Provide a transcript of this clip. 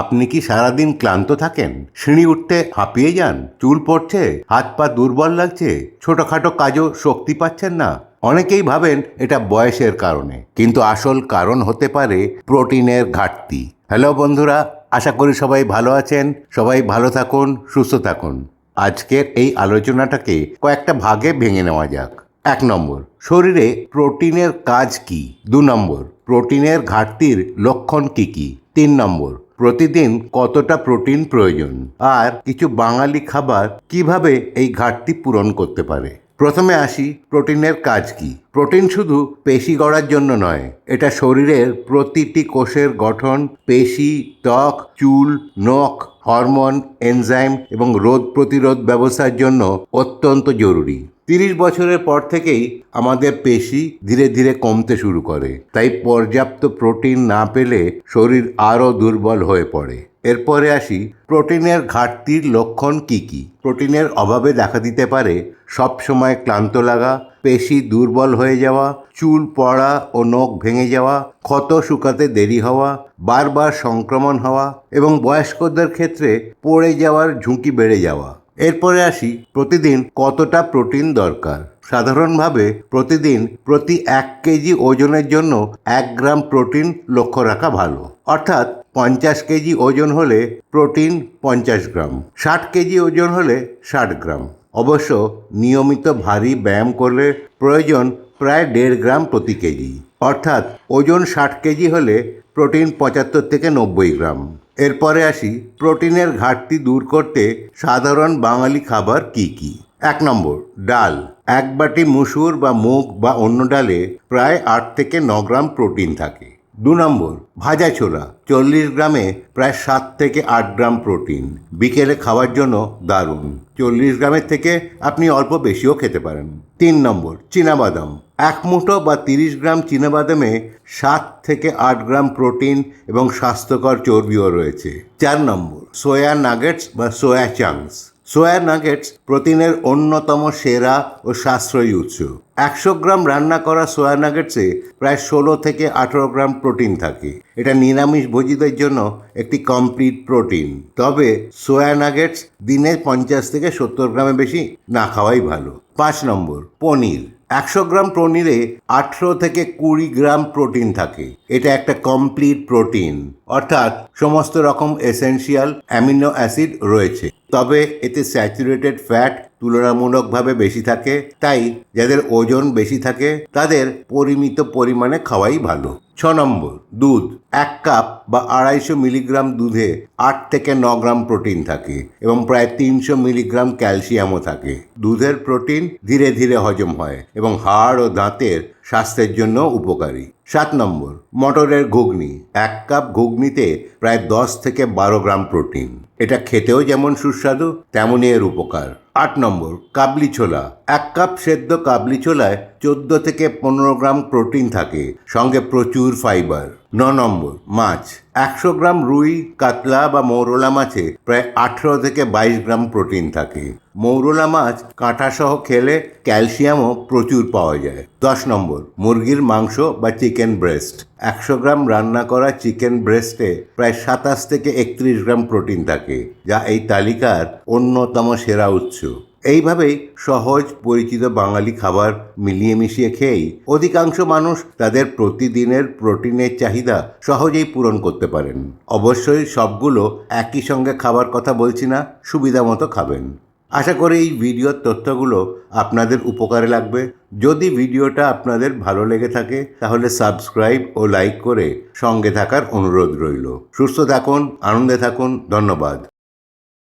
আপনি কি সারাদিন ক্লান্ত থাকেন? সিঁড়ি উঠতে হাঁপিয়ে যান? চুল পড়ছে? হাত পা দুর্বল লাগছে? ছোটখাটো কাজও শক্তি পাচ্ছেন না? অনেকেই ভাবেন এটা বয়সের কারণে, কিন্তু আসল কারণ হতে পারে প্রোটিনের ঘাটতি। হ্যালো বন্ধুরা, আশা করি সবাই ভালো আছেন। সবাই ভালো থাকুন, সুস্থ থাকুন। আজকের এই আলোচনাটাকে কয়েকটা ভাগে ভেঙে নেওয়া যাক। 1 নম্বর, শরীরে প্রোটিনের কাজ কি? 2 নম্বর, প্রোটিনের ঘাটতির লক্ষণ কি কি? 3 নম্বর, প্রতিদিন কতটা প্রোটিন প্রয়োজন? আর কিছু বাঙালি খাবার কিভাবে এই ঘাটতি পূরণ করতে পারে। প্রথমে আসি, প্রোটিনের কাজ কি। প্রোটিন শুধু পেশি গড়ার জন্য নয়, এটা শরীরের প্রতিটি কোষের গঠন, পেশি, ত্বক, চুল, নখ, হরমোন, এনজাইম এবং রোগ প্রতিরোধ ব্যবস্থার জন্য অত্যন্ত জরুরি। 30 বছরের পর থেকেই আমাদের পেশি ধীরে ধীরে কমতে শুরু করে, তাই পর্যাপ্ত প্রোটিন না পেলে শরীর আরও দুর্বল হয়ে পড়ে। এরপরে আসি, প্রোটিনের ঘাটতির লক্ষণ কি কি। প্রোটিনের অভাবে দেখা দিতে পারে সবসময় ক্লান্ত লাগা, পেশি দুর্বল হয়ে যাওয়া, চুল পড়া ও নখ ভেঙে যাওয়া, ক্ষত শুকাতে দেরি হওয়া, বারবার সংক্রমণ হওয়া এবং বয়স্কদের ক্ষেত্রে পড়ে যাওয়ার ঝুঁকি বেড়ে যাওয়া। এরপরে আসি, প্রতিদিন কতটা প্রোটিন দরকার। সাধারণভাবে প্রতিদিন প্রতি 1 কেজি ওজনের জন্য 1 গ্রাম প্রোটিন লক্ষ্য রাখা ভালো। অর্থাৎ 50 কেজি ওজন হলে প্রোটিন 50 গ্রাম, 60 কেজি ওজন হলে 60 গ্রাম। অবশ্য নিয়মিত ভারী ব্যায়াম করলে প্রয়োজন প্রায় 1.5 গ্রাম প্রতি কেজি। অর্থাৎ ওজন 60 কেজি হলে প্রোটিন 75 থেকে 90 গ্রাম। এরপরে আসি, প্রোটিনের ঘাটতি দূর করতে সাধারণ বাঙালি খাবার কি কি। 1 নম্বর, ডাল। 1 বাটি মুসুর বা মুগ বা অন্য ডালে প্রায় 8 থেকে 9 গ্রাম প্রোটিন থাকে। 2 নম্বর, ভাজা ছোলা। 40 গ্রামে প্রায় 7 থেকে 8 গ্রাম প্রোটিন। বিকেলে খাওয়ার জন্য দারুণ। 40 গ্রামের থেকে আপনি অল্প বেশিও খেতে পারেন। 3 নম্বর, চীনাবাদাম। 1 মুঠো বা 30 গ্রাম চীনাবাদামে 7 থেকে 8 গ্রাম প্রোটিন এবং স্বাস্থ্যকর চর্বিও রয়েছে। 4 নম্বর, সোয়া নাগেটস বা সোয়া চাংস। সোয়া নাগেটস প্রোটিনের অন্যতম সেরা ও সাশ্রয়ী উৎস। 100 গ্রাম রান্না করা সোয়া নাগেটসে প্রায় 16 থেকে 18 গ্রাম প্রোটিন থাকে। এটা নিরামিষ ভোজীদের জন্য একটি কমপ্লিট প্রোটিন। তবে সোয়া নাগেটস দিনে 50 থেকে 70 গ্রামের বেশি না খাওয়াই ভালো। 5 নম্বর, পনির। 100 গ্রাম পনিরে 18 থেকে 20 গ্রাম প্রোটিন থাকে। এটা একটা কমপ্লিট প্রোটিন, অর্থাৎ সমস্ত রকম এসেনশিয়াল অ্যামিনো অ্যাসিড রয়েছে। তবে এতে স্যাচুরেটেড ফ্যাট তুলনামূলকভাবে বেশি থাকে, তাই যাদের ওজন বেশি থাকে তাদের পরিমিত পরিমাণে খাওয়াই ভালো। 6 নম্বর, দুধ। 1 কাপ বা 250 মিলিগ্রাম দুধে 8 থেকে 9 গ্রাম প্রোটিন থাকে এবং প্রায় 300 মিলিগ্রাম ক্যালসিয়ামও থাকে। দুধের প্রোটিন ধীরে ধীরে হজম হয় এবং হাড় ও দাঁতের স্বাস্থ্যের জন্য উপকারী। 7 নম্বর, মটরের ঘুগনি। 1 কাপ ঘুগনিতে প্রায় 10 থেকে 12 গ্রাম প্রোটিন। এটা খেতেও যেমন সুস্বাদু তেমনই এর উপকার। 8 নম্বর, কাবলি ছোলা। 1 কাপ সেদ্ধ কাবলি ছোলায় 14 থেকে 15 গ্রাম প্রোটিন থাকে, সঙ্গে প্রচুর ফাইবার। 9 নম্বর, মাছ। 100 গ্রাম রুই, কাতলা বা মৌরলা মাছে প্রায় 18 থেকে 22 গ্রাম প্রোটিন থাকে। মৌরলা মাছ কাঁটাসহ খেলে ক্যালসিয়ামও প্রচুর পাওয়া যায়। 10 নম্বর, মুরগির মাংস বা চিকেন ব্রেস্ট। 100 গ্রাম রান্না করা চিকেন ব্রেস্টে প্রায় 27 থেকে 31 গ্রাম প্রোটিন থাকে, যা এই তালিকার অন্যতম সেরা উৎস। এইভাবেই সহজ পরিচিত বাঙালি খাবার মিলিয়ে মিশিয়ে খেয়েই অধিকাংশ মানুষ তাদের প্রতিদিনের প্রোটিনের চাহিদা সহজেই পূরণ করতে পারেন। অবশ্যই সবগুলো একই সঙ্গে খাবার কথা বলছি না, সুবিধা মতো খাবেন। আশা করি এই ভিডিওর তথ্যগুলো আপনাদের উপকারে লাগবে। যদি ভিডিওটা আপনাদের ভালো লেগে থাকে তাহলে সাবস্ক্রাইব ও লাইক করে সঙ্গে থাকার অনুরোধ রইল। সুস্থ থাকুন, আনন্দে থাকুন। ধন্যবাদ।